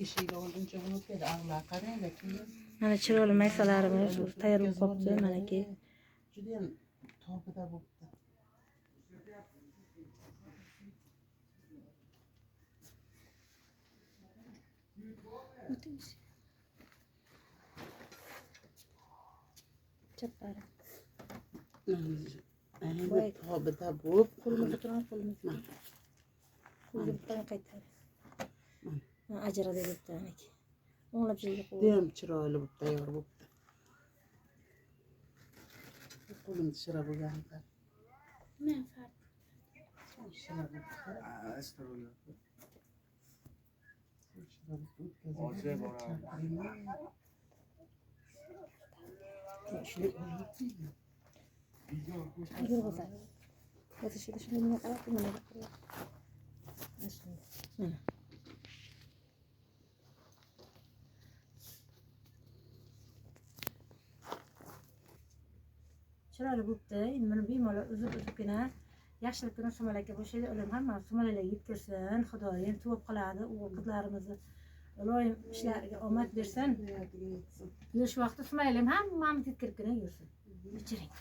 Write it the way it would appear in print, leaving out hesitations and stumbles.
Eşiyle olunca bunu dedi. Allah karayla ki. Mana chiroyli maysalarimiz tayyor bo'lib qolibdi, manaki. Judayam tobida bo'libdi. Chapari. Voy tobida bo'lib, Qo'limizga turib qo'limizga. Qo'limizga bittadan qaytarib. Ajrada debdi manaki. O'nglab joyiga qo'ydi. judayam chiroyli bo'lib tayyor bo'libdi. Qo'lim shira bo'lganda. Men farq. Shira bo'libdi. Hozir boraman. Yürü bakalım. Hadi şimdi ne kadar bunu yapıyor. Mana. Chiroyli bo'libdi. Endi buni bemalol uzib-uzibgina yaxshilikni sumalakka bo'shaydi. Ular hamma sumalaklarga yetkazsin. Xudoyim tuvib qiladi. O'g'il qizlarimizni iloyim ishlariga omad bersin. Yurish vaqti sumalaklar hammamiz yetkazib yursin. Ichiring.